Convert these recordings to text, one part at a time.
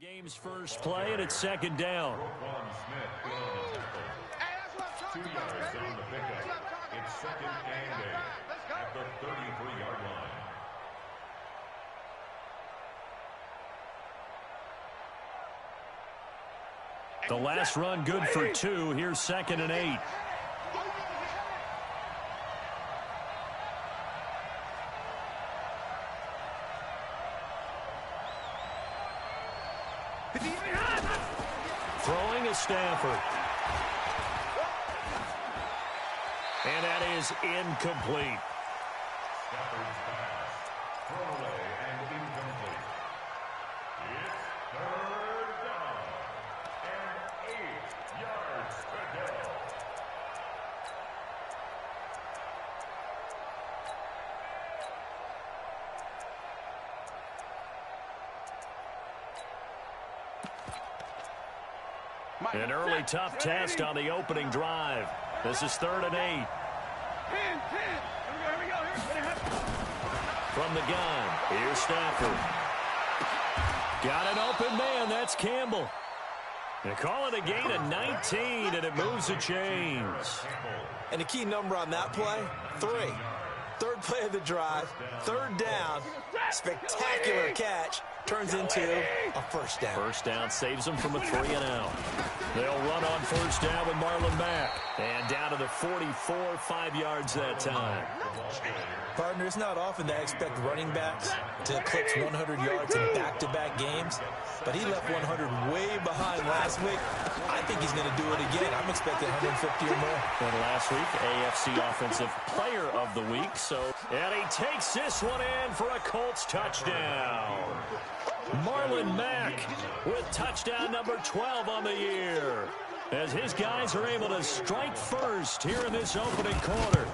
Game's first play, and it's second down. 2 yards on the pickup. It's second and 8 at the 33-yard line. The last run good for 2. Here's second and 8. Throwing is Stafford. And that is incomplete. Stafford's pass. Thrown away and incomplete. It's third down. And 8 yards to go. An early tough test on the opening drive. This is third and 8. From the gun, here's Stafford. Got an open man, that's Campbell. They call it a gain of 19, and it moves the chains. And the key number on that play, 3. Third play of the drive, third down, spectacular catch, turns into a first down. First down saves them from a 3-and-out. They'll run on first down with Marlon Mack. And down to the 44, 5 yards that time. Partner, it's not often that I expect running backs to eclipse 100 yards in back-to-back games, but he left 100 way behind last week. I think he's going to do it again. I'm expecting 150 or more. And last week, AFC Offensive Player of the Week. And he takes this one in for a Colts touchdown. Marlon Mack with touchdown number 12 on the year, as his guys are able to strike first here in this opening quarter.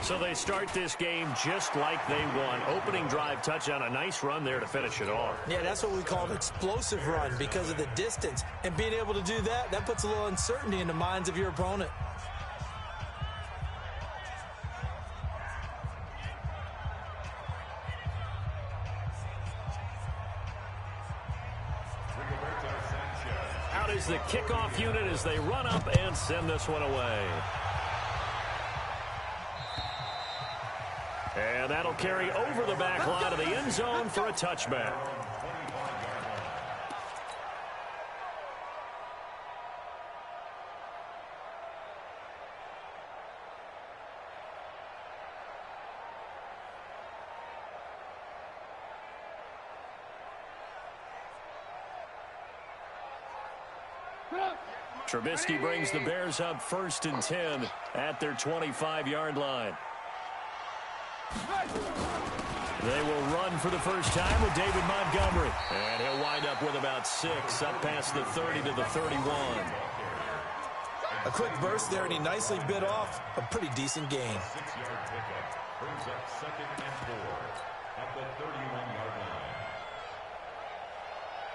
So they start this game just like they won. Opening drive touchdown, a nice run there to finish it off. Yeah, that's what we call an explosive run because of the distance. And being able to do that, that puts a little uncertainty in the minds of your opponent. Out is the kickoff unit as they run up and send this one away. And that'll carry over the back line of the end zone for a touchback. Trubisky brings the Bears up 1st and 10 at their 25-yard line. They will run for the first time with David Montgomery. And he'll wind up with about 6, up past the 30 to the 31. A quick burst there, and he nicely bit off a pretty decent gain. 6-yard pickup brings up second and 4 at the 31-yard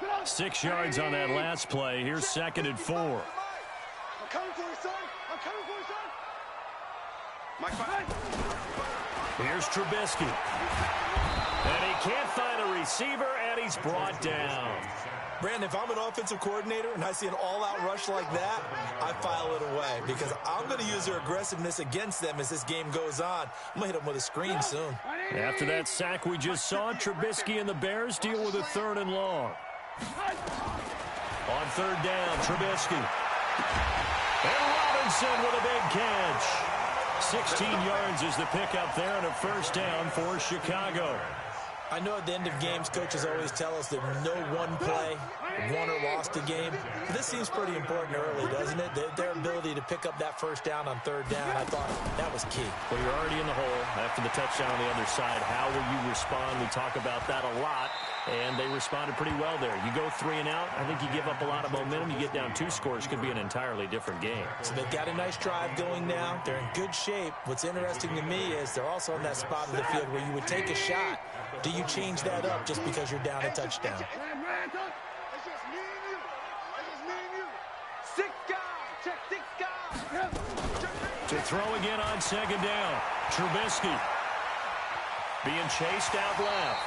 line. 6 yards on that last play. Here's second and 4. I'm coming for you, son. I'm coming for you, son. Mike, Here's Trubisky. And he can't find a receiver, and he's brought down. Brandon, if I'm an offensive coordinator and I see an all-out rush like that, I file it away because I'm going to use their aggressiveness against them as this game goes on. I'm going to hit them with a screen soon. After that sack we just saw, Trubisky and the Bears deal with a 3rd and long. On 3rd down, Trubisky. And Robinson with a big catch. 16 yards is the pickup there and a first down for Chicago. I know at the end of games, coaches always tell us that no one play won or lost a game. But this seems pretty important early, doesn't it? Their ability to pick up that first down on 3rd down, I thought that was key. Well, you're already in the hole after the touchdown on the other side. How will you respond? We talk about that a lot, and they responded pretty well there. You go 3 and out, I think you give up a lot of momentum. You get down 2 scores, could be an entirely different game. So they've got a nice drive going now. They're in good shape. What's interesting to me is they're also in that spot of the field where you would take a shot. Do you change that up just because you're down a touchdown? It's just me and you. It's just me and you. 6 guys. Check 6 guys. To throw again on 2nd down. Trubisky being chased out left.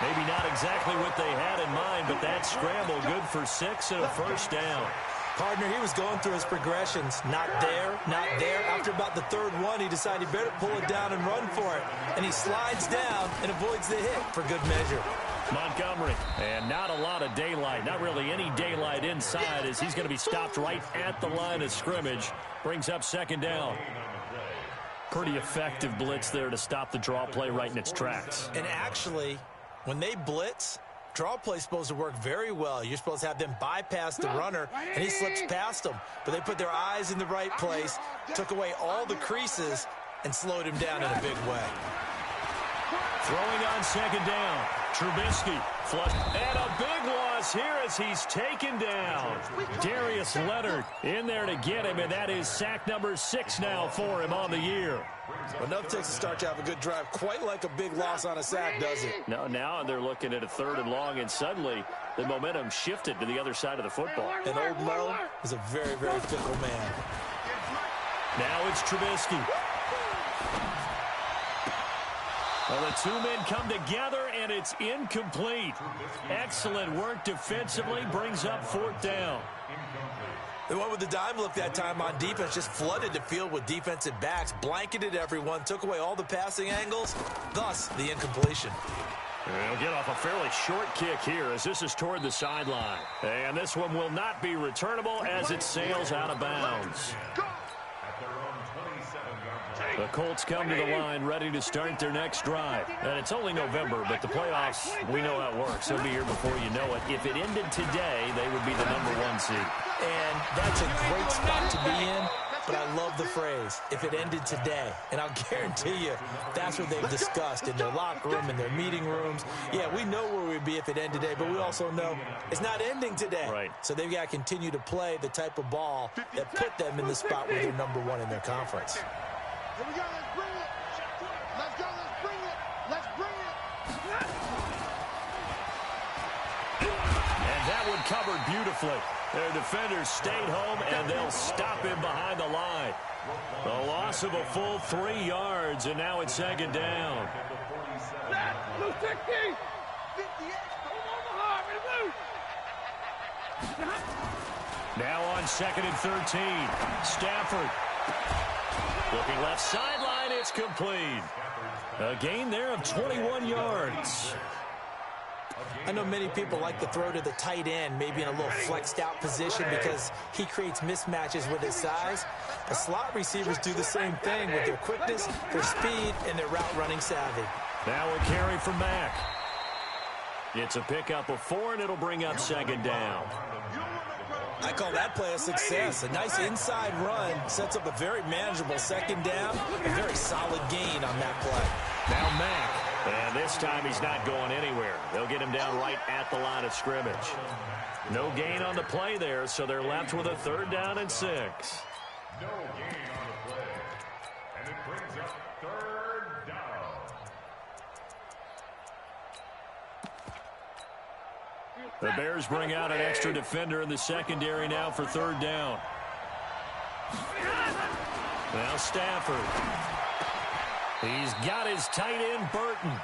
Maybe not exactly what they had in mind, but that scramble good for 6 and a first down. Partner, he was going through his progressions. Not there, not there. After about the third one, he decided he better pull it down and run for it. And he slides down and avoids the hit for good measure. Montgomery, and not a lot of daylight. Not really any daylight inside as he's going to be stopped right at the line of scrimmage. Brings up second down. Pretty effective blitz there to stop the draw play right in its tracks. And actually, when they blitz, draw play is supposed to work very well. You're supposed to have them bypass the runner, and he slips past them. But they put their eyes in the right place, took away all the creases, and slowed him down in a big way. Throwing on second down. Trubisky flush. And a big loss here as he's taken down. Darius Leonard in there to get him, and that is sack number 6 now for him on the year. Enough takes to start to have a good drive. Quite like a big loss on a sack, does it? No, now they're looking at a 3rd and long, and suddenly the momentum shifted to the other side of the football. And old Mo is a very, very fickle man. Now it's Trubisky. Well, the two men come together, and it's incomplete. Excellent work defensively, brings up 4th down. They went with the dime look that time on defense, just flooded the field with defensive backs, blanketed everyone, took away all the passing angles, thus the incompletion. They'll get off a fairly short kick here as this is toward the sideline. And this one will not be returnable as it sails out of bounds. The Colts come to the line ready to start their next drive. And it's only November, but the playoffs, we know how it works. They'll be here before you know it. If it ended today, they would be the #1 seed. And that's a great spot to be in, but I love the phrase, if it ended today. And I'll guarantee you, that's what they've discussed in their locker room, in their meeting rooms. Yeah, we know where we'd be if it ended today, but we also know it's not ending today. Right. So they've got to continue to play the type of ball that put them in the spot where they're #1 in their conference. Here we go, let's bring it. Let's go, let's bring it. Let's bring it. And that one covered beautifully. Their defenders stayed home, and they'll stop him behind the line. A loss of a full 3 yards, and now it's second down. Blue 60. 58. Now on 2nd and 13. Stafford. Looking left sideline, it's complete. A gain there of 21 yards. I know many people like to throw to the tight end, maybe in a little flexed out position because he creates mismatches with his size. The slot receivers do the same thing with their quickness, their speed, and their route running savvy. Now a carry from Mack. It's a pickup of 4, and it'll bring up second down. I call that play a success. A nice inside run sets up a very manageable second down. A very solid gain on that play. Now Mack. And this time he's not going anywhere. They'll get him down right at the line of scrimmage. No gain on the play there, so they're left with a 3rd down and 6. No gain on the play. And it brings up 3rd down. The Bears bring out an extra defender in the secondary now for 3rd down. Now Stafford. He's got his tight end, Burton.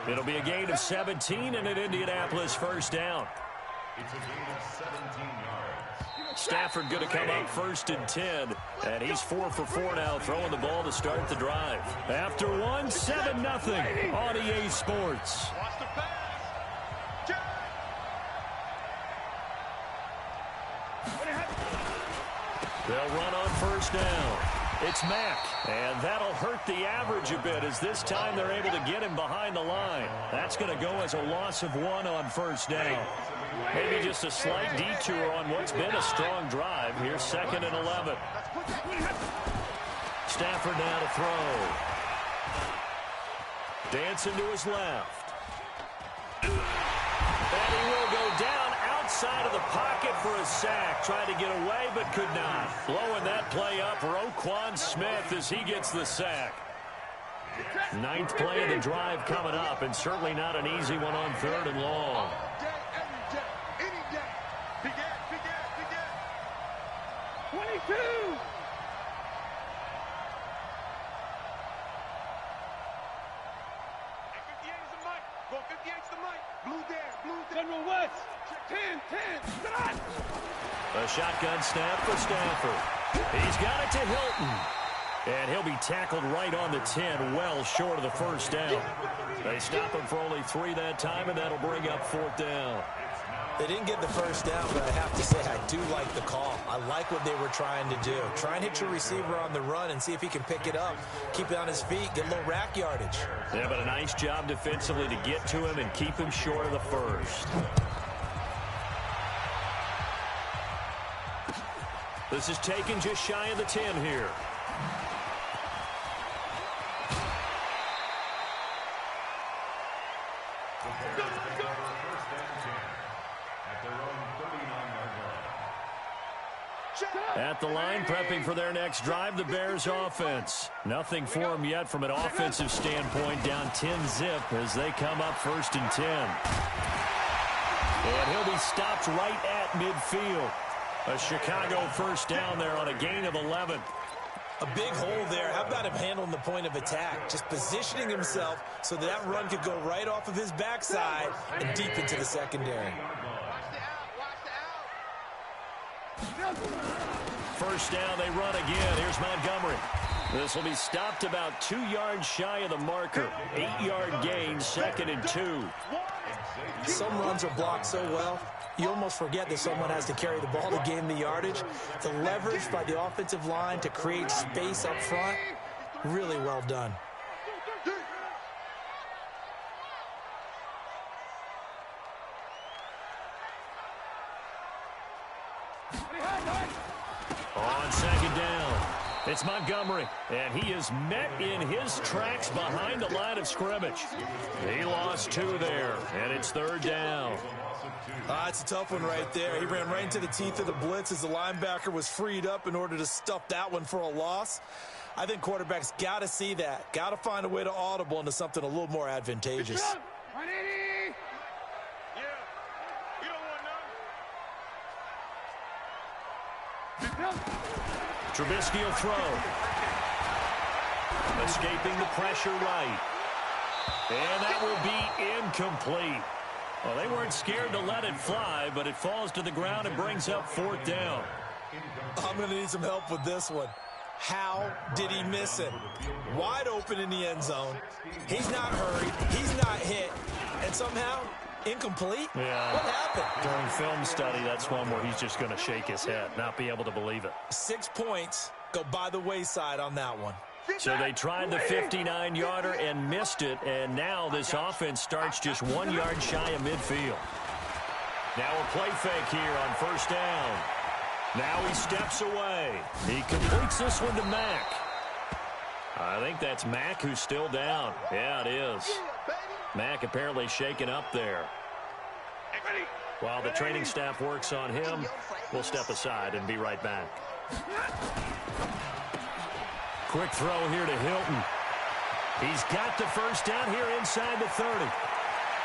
It'll be a gain of 17 and an Indianapolis 1st down. It's a gain of 17 yards. Stafford going to come up 1st and 10, and he's 4 for 4 now, throwing the ball to start the drive. After one, 7-0 on EA Sports. Watch the pass. They'll run on 1st down. It's Mack, and that'll hurt the average a bit as this time they're able to get him behind the line. That's going to go as a loss of 1 on 1st down. Maybe just a slight detour on what's been a strong drive. Here's 2nd and 11. Stafford now to throw. Dancing to his left. And he will go down outside of the pocket for a sack. Tried to get away, but could not. Blowing that play up, Roquan Smith as he gets the sack. 9th play of the drive coming up, and certainly not an easy one on 3rd and long. Every day, any day. Big ass. 22. 458's the mic. Blue there, blue there. General West. 10. A shotgun snap for Stafford. He's got it to Hilton. And he'll be tackled right on the 10, well short of the first down. They stop him for only 3 that time, and that'll bring up 4th down. They didn't get the first down, but I have to say I do like the call. I like what they were trying to do. Try and hit your receiver on the run and see if he can pick it up, keep it on his feet, get a little rack yardage. Yeah, but a nice job defensively to get to him and keep him short of the first. This is taken just shy of the 10 here. At the line, prepping for their next drive, the Bears offense. Nothing for them yet from an offensive standpoint, down 10-zip as they come up 1st and 10. And he'll be stopped right at midfield. A Chicago first down there on a gain of 11. A big hole there. How about him handling the point of attack? Just positioning himself so that run could go right off of his backside and deep into the secondary. First down, they run again. Here's Montgomery. This will be stopped about 2 yards shy of the marker. 8-yard gain, 2nd and 2. Some runs are blocked so well, you almost forget that someone has to carry the ball to gain the yardage. The leverage by the offensive line to create space up front, really well done. On 2nd down, it's Montgomery, and he is met in his tracks behind the line of scrimmage. He lost 2 there, and it's 3rd down. It's a tough one right there. He ran right into the teeth of the blitz as the linebacker was freed up in order to stuff that one for a loss. I think quarterbacks got to see that, got to find a way to audible into something a little more advantageous. 180. Yeah, you don't want none. Trubisky will throw. Escaping the pressure right. And that will be incomplete. Well, they weren't scared to let it fly, but it falls to the ground and brings up 4th down. I'm going to need some help with this one. How did he miss it? Wide open in the end zone. He's not hurried. He's not hit. And somehow, incomplete? Yeah. What happened? During film study, that's one where he's just going to shake his head, not be able to believe it. 6 points go by the wayside on that one. So they tried the 59-yarder and missed it, and now this offense starts just 1 yard shy of midfield. Now a play fake here on 1st down. Now he steps away. He completes this one to Mack. I think that's Mack who's still down. Yeah, it is. Mack apparently shaken up there. While the training staff works on him, we'll step aside and be right back. Quick throw here to Hilton. He's got the first down here inside the 30.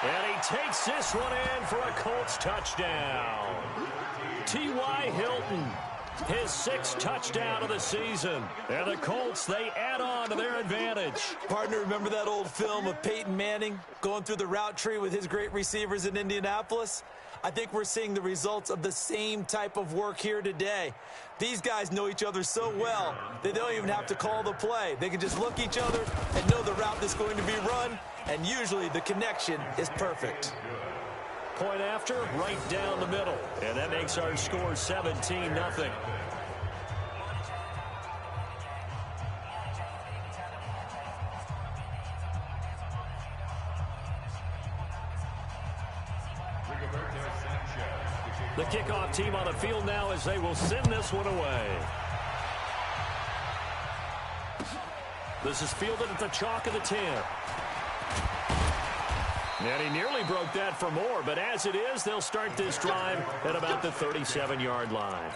And he takes this one in for a Colts touchdown. T.Y. Hilton, his 6th touchdown of the season. And the Colts, they add on to their advantage. Partner, remember that old film of Peyton Manning going through the route tree with his great receivers in Indianapolis? I think we're seeing the results of the same type of work here today. These guys know each other so well that they don't even have to call the play. They can just look each other and know the route that's going to be run, and usually the connection is perfect. Point after, right down the middle. And that makes our score 17-0. The kickoff team on the field now as they will send this one away. This is fielded at the chalk of the 10. And he nearly broke that for more, but as it is, they'll start this drive at about the 37-yard line.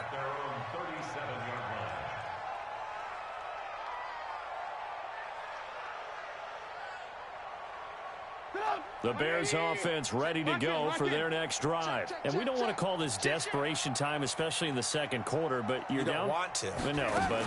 The Bears offense ready to go for their next drive. And we don't want to call this desperation time, especially in the second quarter, but you're down. You don't want to. No, but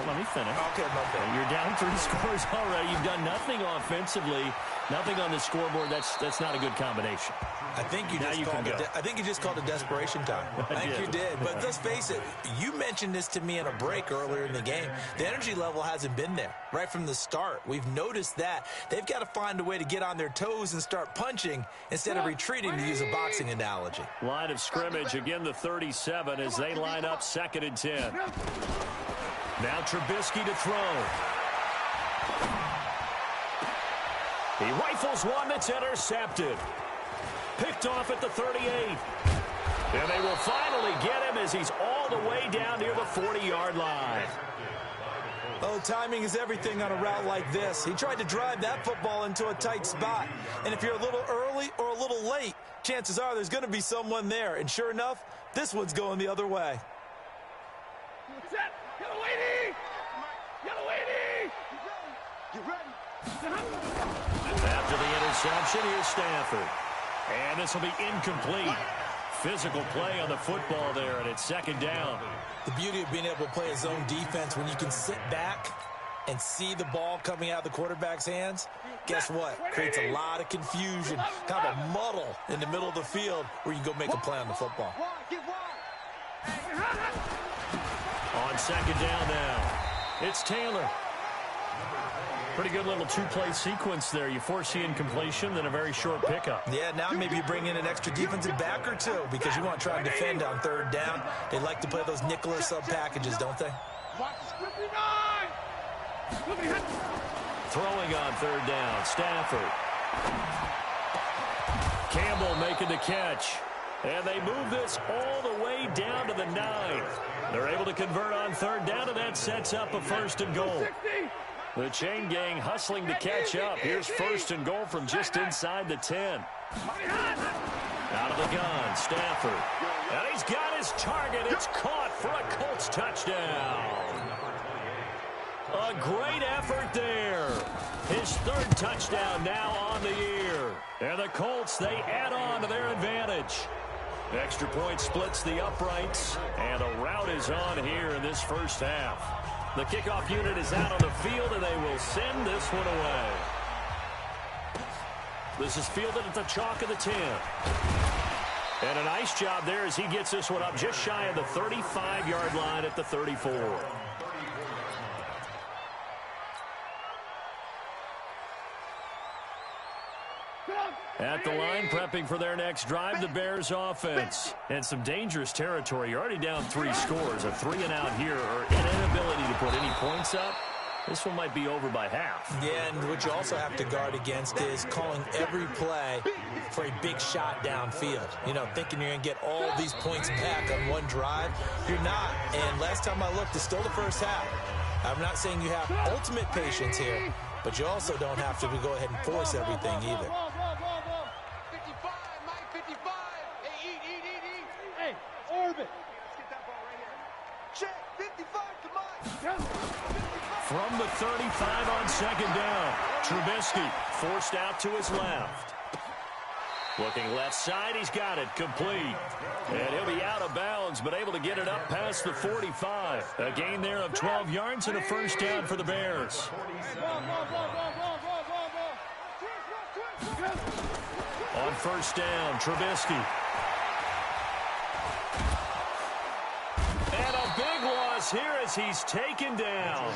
let me finish. Okay, okay. You're down 3 scores already. You've done nothing offensively, nothing on the scoreboard. That's not a good combination. I think you just called it desperation time. I think you did. But let's face it, you mentioned this to me in a break earlier in the game. The energy level hasn't been there right from the start. We've noticed that. They've got to find a way to get on their toes and start punching instead of retreating, to use a boxing analogy. Line of scrimmage, again the 37 as they line up 2nd and 10. Now Trubisky to throw. He rifles one that's intercepted. Picked off at the 38. And they will finally get him as he's all the way down near the 40-yard line. Oh, timing is everything on a route like this. He tried to drive that football into a tight spot. And if you're a little early or a little late, chances are there's going to be someone there. And sure enough, this one's going the other way. After the interception, here's Stafford. And this will be incomplete. Physical play on the football there, and it's 2nd down. The beauty of being able to play a zone defense when you can sit back and see the ball coming out of the quarterback's hands, guess what? Creates a lot of confusion, kind of a muddle in the middle of the field where you can go make a play on the football. On 2nd down now, it's Taylor. Pretty good little 2-play sequence there. You force the incompletion, then a very short pickup. Yeah, now maybe you bring in an extra defensive back or two because you want to try and defend on 3rd down. They like to play those nickel or sub packages, don't they? Throwing on 3rd down, Stafford. Campbell making the catch. And they move this all the way down to the 9. They're able to convert on 3rd down, and that sets up a 1st and goal. The chain gang hustling to catch up. Here's 1st and goal from just inside the 10. Out of the gun, Stafford. And he's got his target. It's caught for a Colts touchdown. A great effort there. His 3rd touchdown now on the year. And the Colts, they add on to their advantage. Extra point splits the uprights. And a rout is on here in this first half. The kickoff unit is out on the field, and they will send this one away. This is fielded at the chalk of the 10. And a nice job there as he gets this one up just shy of the 35-yard line at the 34. At the line, prepping for their next drive, the Bears offense. And some dangerous territory. You're already down 3 scores. A 3-and-out here, or an inability to put any points up. This one might be over by half. Yeah, and what you also have to guard against is calling every play for a big shot downfield. You know, thinking you're going to get all these points back on one drive. You're not. And last time I looked, it's still the first half. I'm not saying you have ultimate patience here, but you also don't have to go ahead and force everything either. From the 35 on 2nd down, Trubisky forced out to his left. Looking left side, he's got it complete. And he'll be out of bounds, but able to get it up past the 45. A gain there of 12 yards and a 1st down for the Bears. On 1st down, Trubisky. And a big loss here as he's taken down.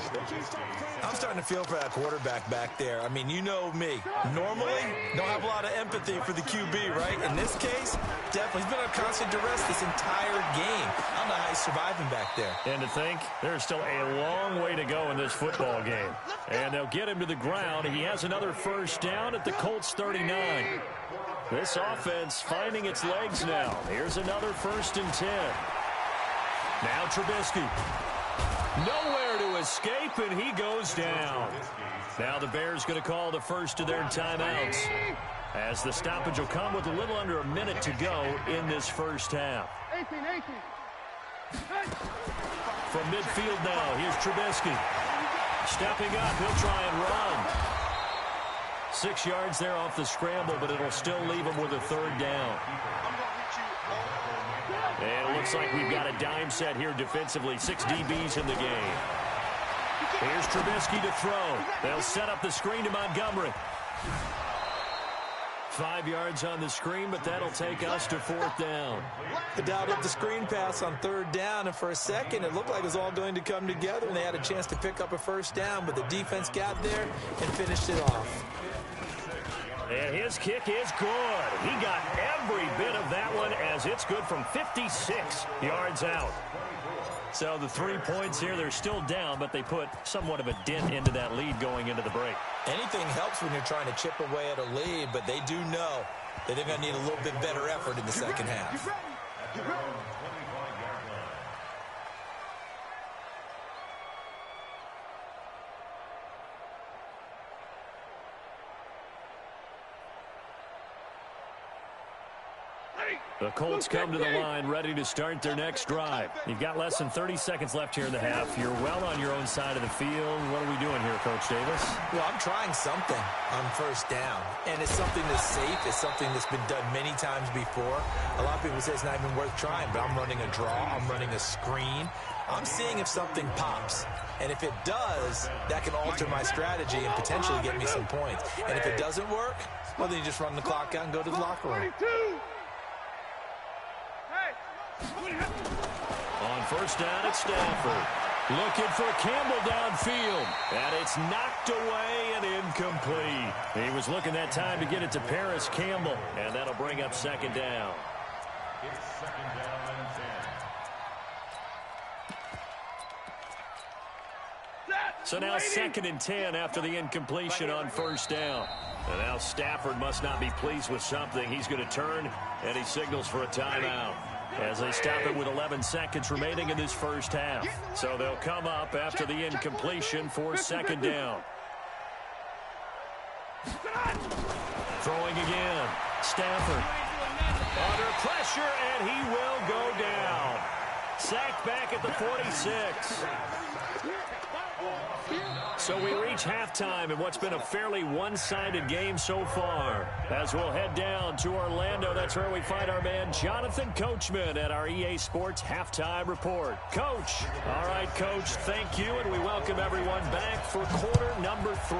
I'm starting to feel for that quarterback back there. I mean, you know me. Normally, don't have a lot of empathy for the QB, right? In this case, definitely. He's been on constant duress this entire game. I don't know how he's surviving back there. And to think, there's still a long way to go in this football game. And they'll get him to the ground. He has another 1st down at the Colts 39. This offense finding its legs now. Here's another 1st and 10. Now Trubisky. Nowhere to escape, and he goes down. Now the Bears going to call the first of their timeouts, as the stoppage will come with a little under a minute to go in this first half. From midfield now, here's Trubisky. Stepping up, he'll try and run. 6 yards there off the scramble, but it'll still leave them with a third down. And it looks like we've got a dime set here defensively. 6 DBs in the game. Here's Trubisky to throw. They'll set up the screen to Montgomery. 5 yards on the screen, but that'll take us to 4th down. They dialed up the screen pass on 3rd down, and for a second it looked like it was all going to come together, and they had a chance to pick up a first down, but the defense got there and finished it off. And his kick is good. He got every bit of that one, as it's good from 56 yards out. So the 3 points here, they're still down, but they put somewhat of a dent into that lead going into the break. Anything helps when you're trying to chip away at a lead, but they do know that they're going to need a little bit better effort in the second half. The Colts come to the line ready to start their next drive. You've got less than 30 seconds left here in the half. You're well on your own side of the field. What are we doing here, Coach Davis? Well, I'm trying something on first down, and it's something that's safe. It's something that's been done many times before. A lot of people say it's not even worth trying, but I'm running a draw. I'm running a screen. I'm seeing if something pops. And if it does, that can alter my strategy and potentially get me some points. And if it doesn't work, well, then you just run the clock out and go to the locker room. On first down, it's Stafford. Looking for Campbell downfield. And it's knocked away and incomplete. He was looking that time to get it to Paris Campbell. And that'll bring up 2nd down. It's 2nd down and 10. So now 2nd and 10 after the incompletion on first down. And now Stafford must not be pleased with something. He's going to turn, and he signals for a timeout as they stop it with 11 seconds remaining in this first half. So they'll come up after the incompletion for 2nd down. Throwing again. Stafford under pressure, and he will go down. Sacked back at the 46. So we reach halftime in what's been a fairly one-sided game so far. As we'll head down to Orlando, that's where we find our man Jonathan Coachman at our EA Sports Halftime Report. Coach. All right, Coach, thank you, and we welcome everyone back for quarter number 3.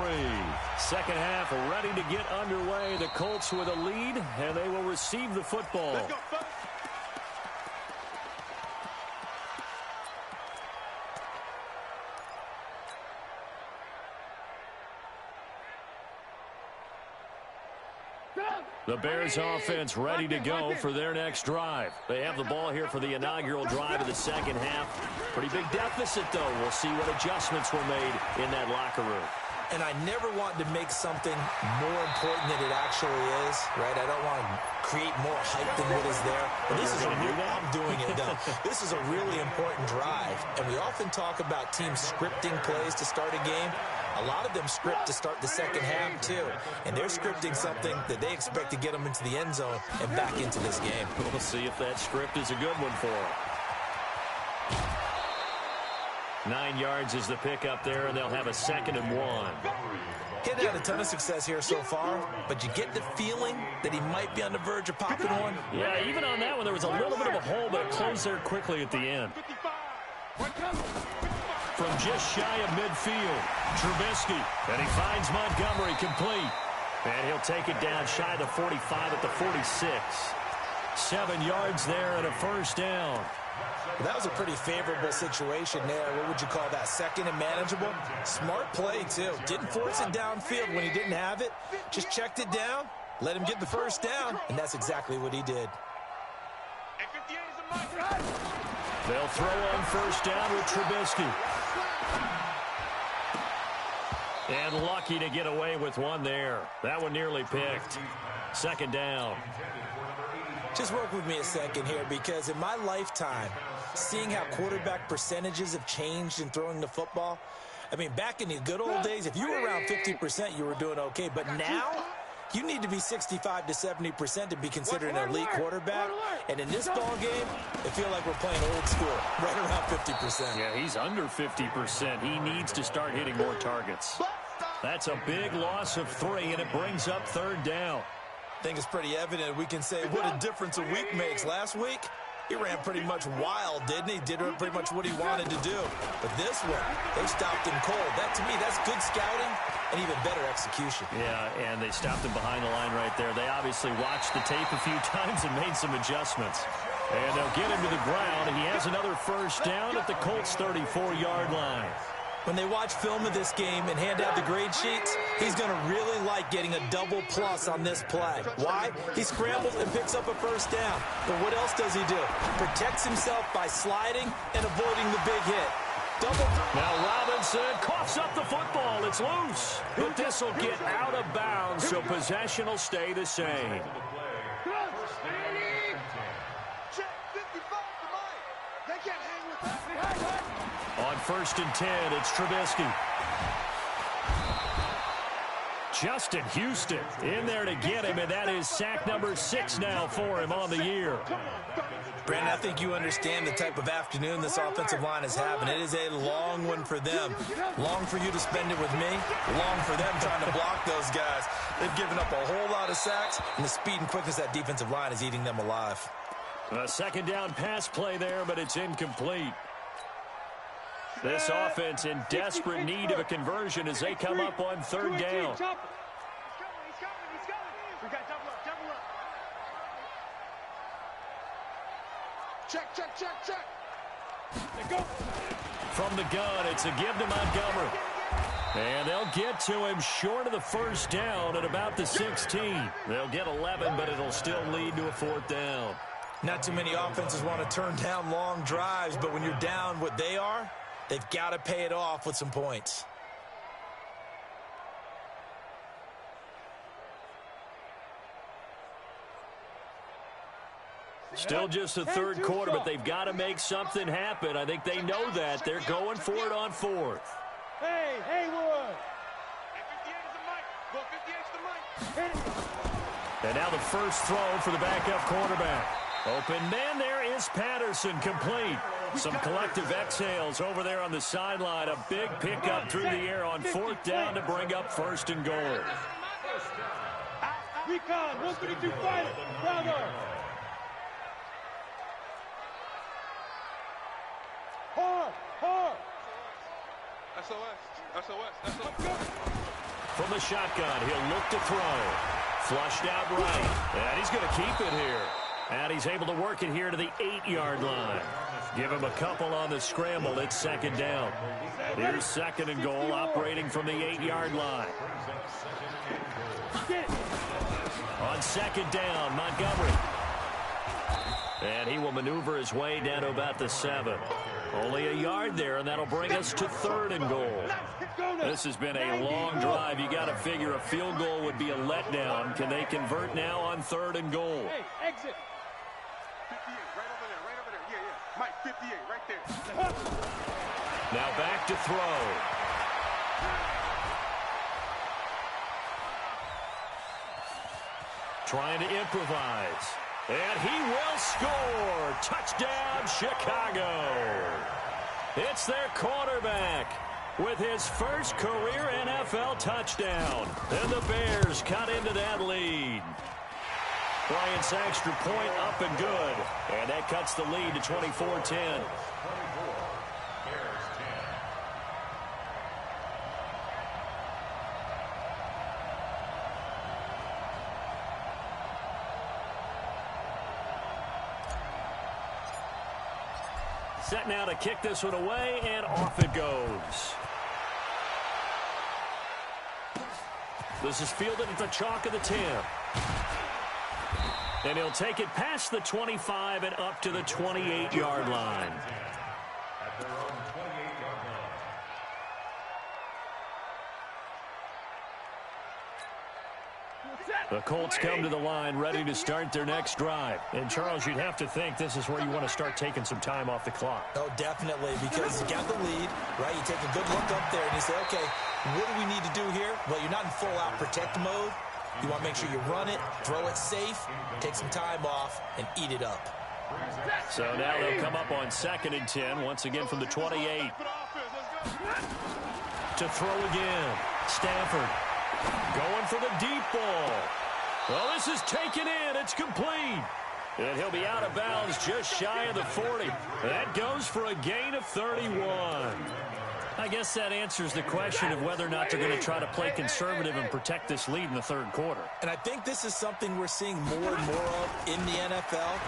Second half ready to get underway. The Colts with a lead, and they will receive the football. Let's go. The Bears offense ready to go for their next drive. They have the ball here for the inaugural drive of the second half. Pretty big deficit, though. We'll see what adjustments were made in that locker room. And I never want to make something more important than it actually is, right? I don't want to create more hype than what is there. But this is a real, I'm doing it, though. This is a really important drive. And we often talk about teams scripting plays to start a game. A lot of them script to start the second half, too. And they're scripting something that they expect to get them into the end zone and back into this game. We'll see if that script is a good one for them. 9 yards is the pickup there, and they'll have a 2nd and 1. He hasn't had a ton of success here so far, but you get the feeling that he might be on the verge of popping one. Yeah, even on that one, there was a little bit of a hole, but it closed there quickly at the end. From just shy of midfield, Trubisky, and he finds Montgomery complete. And he'll take it down shy of the 45 at the 46. 7 yards there and a first down. That was a pretty favorable situation there. What would you call that? 2nd and manageable? Smart play, too. Didn't force it downfield when he didn't have it. Just checked it down, let him get the first down, and that's exactly what he did. They'll throw on first down with Trubisky. And lucky to get away with one there. That one nearly picked. 2nd down. Just work with me a second here, because in my lifetime, seeing how quarterback percentages have changed in throwing the football, I mean, back in the good old days, if you were around 50%, you were doing okay. But now, you need to be 65 to 70% to be considered an elite quarterback. And in this ball game, I feel like we're playing old school, right around 50%. Yeah, he's under 50%. He needs to start hitting more targets. That's a big loss of 3, and it brings up 3rd down. I think it's pretty evident. We can say what a difference a week makes. Last week, he ran pretty much wild, didn't he? Did pretty much what he wanted to do. But this one, they stopped him cold. That, to me, that's good scouting and even better execution. Yeah, and they stopped him behind the line right there. They obviously watched the tape a few times and made some adjustments. And they'll get him to the ground. He has another 1st down at the Colts' 34-yard line. When they watch film of this game and hand out the grade sheets, he's going to really like getting a double plus on this play. Why? He scrambles and picks up a 1st down. But what else does he do? Protects himself by sliding and avoiding the big hit. Double. Now Robinson coughs up the football. It's loose. But this will get out of bounds, so possession will stay the same. Check 55 to Mike. They can't hang with that. On 1st and 10, it's Trubisky. Justin Houston in there to get him, and that is sack number 6 now for him on the year. Brandon, I think you understand the type of afternoon this offensive line is having. It is a long one for them. Long for you to spend it with me. Long for them trying to block those guys. They've given up a whole lot of sacks, and the speed and quickness of that defensive line is eating them alive. A 2nd down pass play there, but it's incomplete. This offense in desperate need of a conversion as they come up on 3rd down. He's coming. We got double up. Check. They go. From the gun, it's a give to Montgomery. And they'll get to him short of the 1st down at about the 16. They'll get 11, but it'll still lead to a 4th down. Not too many offenses want to turn down long drives, but when you're down what they are, they've got to pay it off with some points. Still just the 3rd quarter, but they've got to make something happen. I think they know that. They're going for it on 4th. Hey, Haywood. 58's the mic. Go 58's the mic. Hit it. And now the first throw for the backup quarterback. Open man there is Patterson, complete. Some collective exhales over there on the sideline. A big pickup through the air on 4th down to bring up 1st and goal. Recon, 152 fighter. Bravo. Hard. SOS. From the shotgun, he'll look to throw. Flushed out right. And he's going to keep it here. And he's able to work it here to the 8-yard line. Give him a couple on the scramble. It's 2nd down. Here's 2nd and goal, operating from the 8-yard line. On 2nd down, Montgomery. And he will maneuver his way down to about the 7. Only a yard there, and that'll bring us to 3rd and goal. This has been a long drive. You got to figure a field goal would be a letdown. Can they convert now on 3rd and goal? Hey, exit. 58, right over there. Yeah. Mike, 58, right there. Now back to throw. Trying to improvise. And he will score. Touchdown, Chicago. It's their quarterback with his first career NFL touchdown. And the Bears cut into that lead. Bryant's extra point up and good. And that cuts the lead to 24-10. Set now to kick this one away, and off it goes. This is fielded at the chalk of the 10. And he'll take it past the 25 and up to the 28-yard line. At their own 28-yard line. The Colts come to the line ready to start their next drive. And, Charles, you'd have to think this is where you want to start taking some time off the clock. Oh, definitely, because you got the lead, right? You take a good look up there and you say, okay, what do we need to do here? Well, you're not in full-out protect mode. You want to make sure you run it, throw it safe, take some time off, and eat it up. So now they'll come up on 2nd and 10, once again from the 28. To throw again. Stafford going for the deep ball. Well, this is taken in. It's complete. And he'll be out of bounds just shy of the 40. That goes for a gain of 31. I guess that answers the question of whether or not they're going to try to play conservative and protect this lead in the third quarter. And I think this is something we're seeing more and more of in the NFL.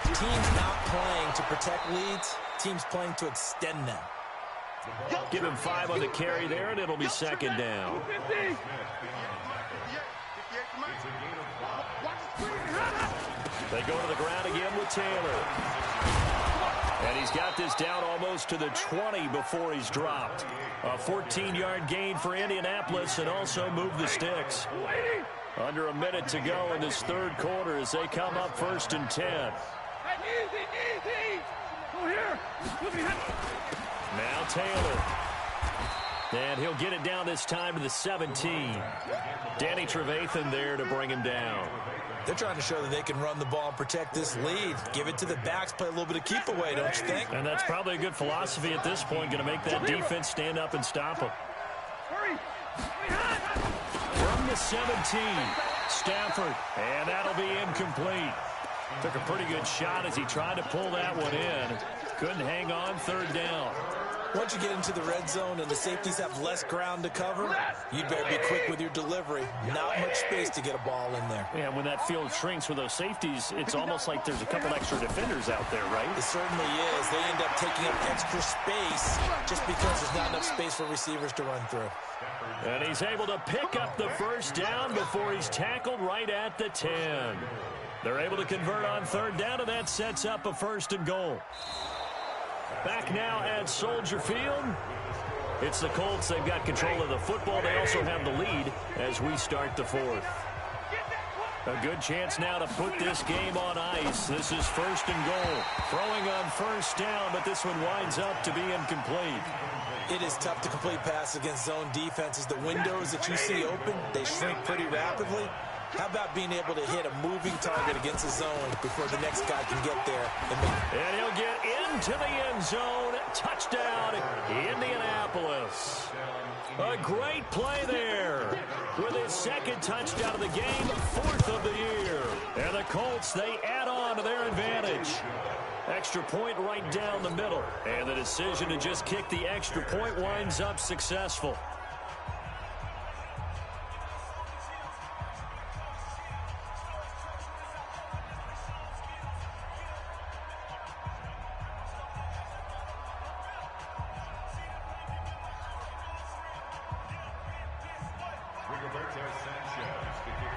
Teams not playing to protect leads, teams playing to extend them. Give him 5 on the carry there, and it'll be second down. They go to the ground again with Taylor. And he's got this down almost to the 20 before he's dropped. A 14-yard gain for Indianapolis and also move the sticks. Under a minute to go in this third quarter as they come up 1st and 10. Easy. Go here. Now Taylor. And he'll get it down this time to the 17. Danny Trevathan there to bring him down. They're trying to show that they can run the ball and protect this lead. Give it to the backs, play a little bit of keep away, don't you think? And that's probably a good philosophy at this point, going to make that defense stand up and stop them. From the 17, Stafford, and that'll be incomplete. Took a pretty good shot as he tried to pull that one in. Couldn't hang on, 3rd down. Once you get into the red zone and the safeties have less ground to cover, you better be quick with your delivery. Not much space to get a ball in there. Yeah, when that field shrinks with those safeties, it's almost like there's a couple extra defenders out there, right? It certainly is. They end up taking up extra space just because there's not enough space for receivers to run through. And he's able to pick up the 1st down before he's tackled right at the 10. They're able to convert on 3rd down, and that sets up a 1st and goal. Back now at Soldier Field. It's the Colts. They've got control of the football. They also have the lead as we start the 4th. A good chance now to put this game on ice. This is 1st and goal. Throwing on 1st down, but this one winds up to be incomplete. It is tough to complete passes against zone defenses. The windows that you see open, they shrink pretty rapidly. How about being able to hit a moving target against a zone before the next guy can get there? And he'll get into the end zone. Touchdown, Indianapolis. A great play there. With his 2nd touchdown of the game, 4th of the year. And the Colts, they add on to their advantage. Extra point right down the middle. And the decision to just kick the extra point winds up successful.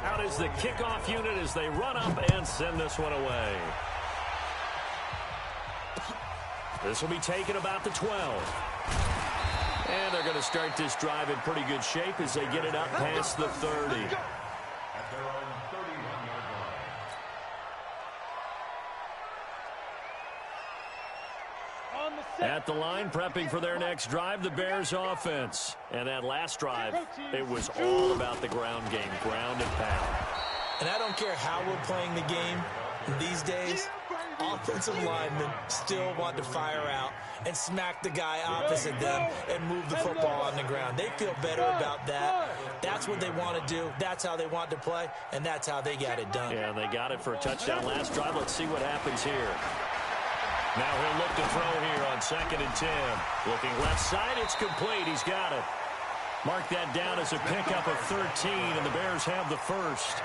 Out is the kickoff unit as they run up and send this one away. This will be taken about the 12. And they're going to start this drive in pretty good shape as they get it up past the 30. At the line, prepping for their next drive, the Bears offense. And that last drive, it was all about the ground game, ground and pound. And I don't care how we're playing the game these days, offensive linemen still want to fire out and smack the guy opposite them and move the football on the ground. They feel better about that. That's what they want to do. That's how they want to play, and that's how they got it done. Yeah, they got it for a touchdown last drive. Let's see what happens here. Now he'll look to throw here on 2nd and 10. Looking left side, it's complete. He's got it. Mark that down as a pickup of 13, and the Bears have the 1st.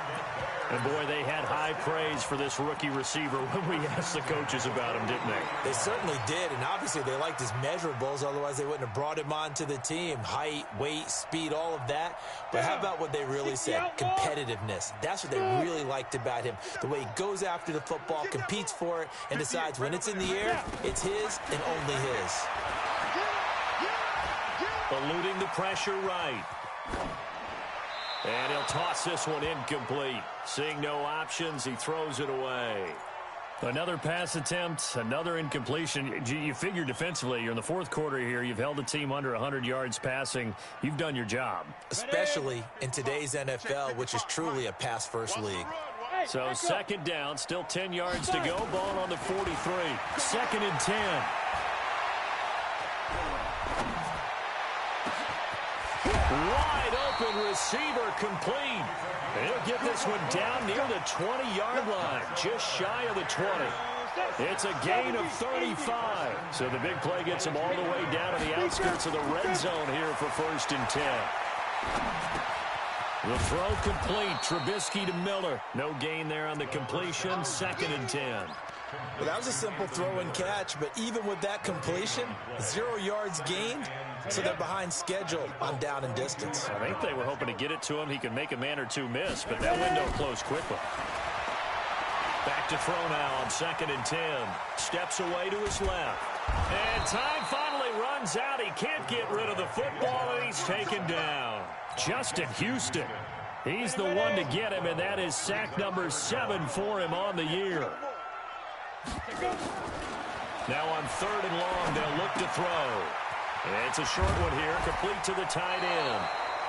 And, boy, they had high praise for this rookie receiver when we asked the coaches about him, didn't they? They certainly did, and obviously they liked his measurables. Otherwise, they wouldn't have brought him onto the team. Height, weight, speed, all of that. But how about what they really said? Competitiveness. That's what they really liked about him. The way he goes after the football, competes for it, and decides when it's in the air, it's his and only his. Eluding the pressure right. And he'll toss this one incomplete. Seeing no options, he throws it away. Another pass attempt, another incompletion. You figure defensively, you're in the 4th quarter here. You've held the team under 100 yards passing. You've done your job. Especially in today's NFL, which is truly a pass-first league. So 2nd down, still 10 yards to go. Ball on the 43. 2nd and 10. Wide open receiver complete. And he'll get this one down near the 20-yard line, just shy of the 20. It's a gain of 35. So the big play gets him all the way down to the outskirts of the red zone here for 1st and 10. The throw complete. Trubisky to Miller. No gain there on the completion. 2nd and 10. Well, that was a simple throw and catch, but even with that completion, 0 yards gained, so they're behind schedule on down and distance. I think they were hoping to get it to him. He could make a man or two miss, but that window closed quickly. Back to throw now on 2nd and 10. Steps away to his left. And time finally runs out. He can't get rid of the football, and he's taken down. Justin Houston. He's the one to get him, and that is sack number 7 for him on the year. Now on 3rd and long, they'll look to throw. And it's a short one here, complete to the tight end.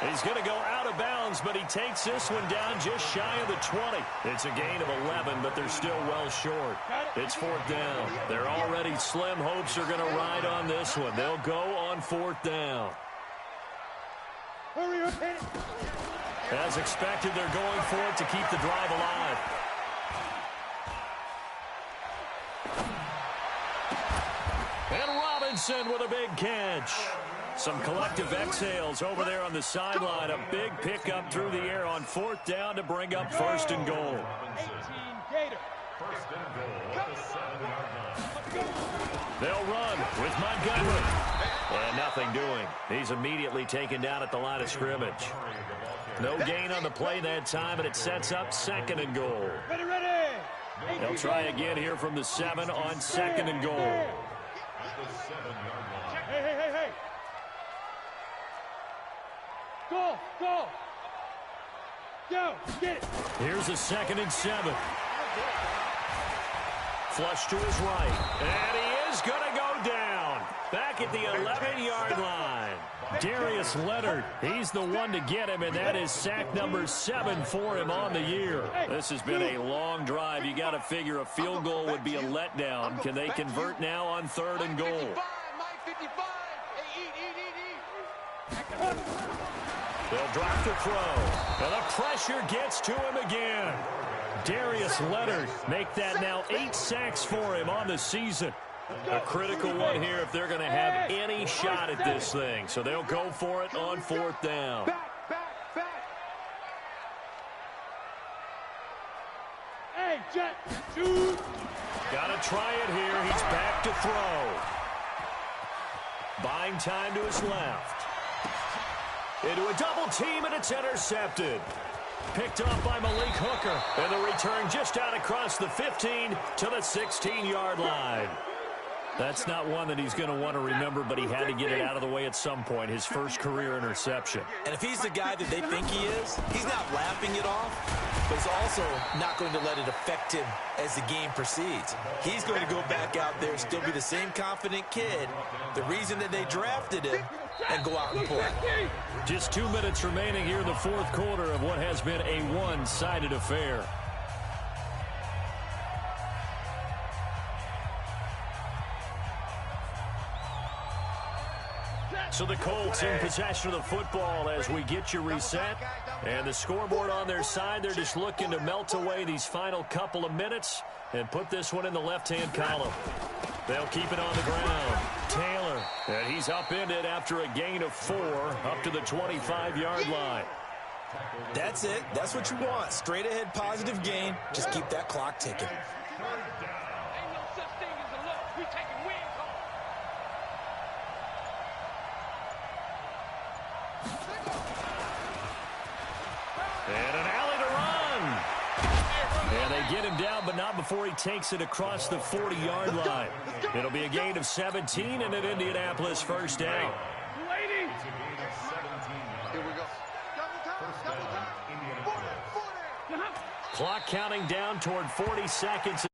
He's going to go out of bounds, but he takes this one down just shy of the 20. It's a gain of 11, but they're still well short. It's 4th down. They're already slim hopes are going to ride on this one. They'll go on 4th down. As expected, they're going for it to keep the drive alive. And Robinson with a big catch. Some collective exhales over there on the sideline. A big pickup through the air on 4th down to bring up 1st and goal. 1st and goal at the 7-yard line. They'll run with Montgomery. And nothing doing. He's immediately taken down at the line of scrimmage. No gain on the play that time, and it sets up 2nd and goal. They'll try again here from the 7 on 2nd and goal. At the 7-yard line. Hey. Go. Go, get it. Here's a 2nd and 7. Flush to his right. And he is going to go down. Back at the 11-yard line. Darius Leonard, he's the one to get him, and that is sack number 7 for him on the year. This has been a long drive. You got to figure a field goal would be a letdown. Can they convert now on 3rd and goal? They'll drop the throw, and the pressure gets to him again. Darius Leonard make that now 8 sacks for him on the season. A critical one here if they're going to have any shot at this thing. So they'll go for it on 4th down. Back. Hey, Jet, shoot. Got to try it here. He's back to throw. Buying time to his left. Into a double team, and it's intercepted. Picked off by Malik Hooker. And the return just out across the 15 to the 16-yard line. That's not one that he's going to want to remember, but he had to get it out of the way at some point, his first career interception. And if he's the guy that they think he is, he's not laughing it off, but he's also not going to let it affect him as the game proceeds. He's going to go back out there, still be the same confident kid, the reason that they drafted him, and go out and play. Just 2 minutes remaining here in the 4th quarter of what has been a one-sided affair. So the Colts in possession of the football as we get you reset. And the scoreboard on their side, they're just looking to melt away these final couple of minutes and put this one in the left-hand column. They'll keep it on the ground. Taylor, and he's upended after a gain of 4 up to the 25-yard line. That's it. That's what you want. Straight ahead positive gain. Just keep that clock ticking. And an alley to run. And they get him down, but not before he takes it across the 40-yard line. It'll be a gain of 17 and an Indianapolis 1st down. Here we go. Clock counting down toward 40 seconds.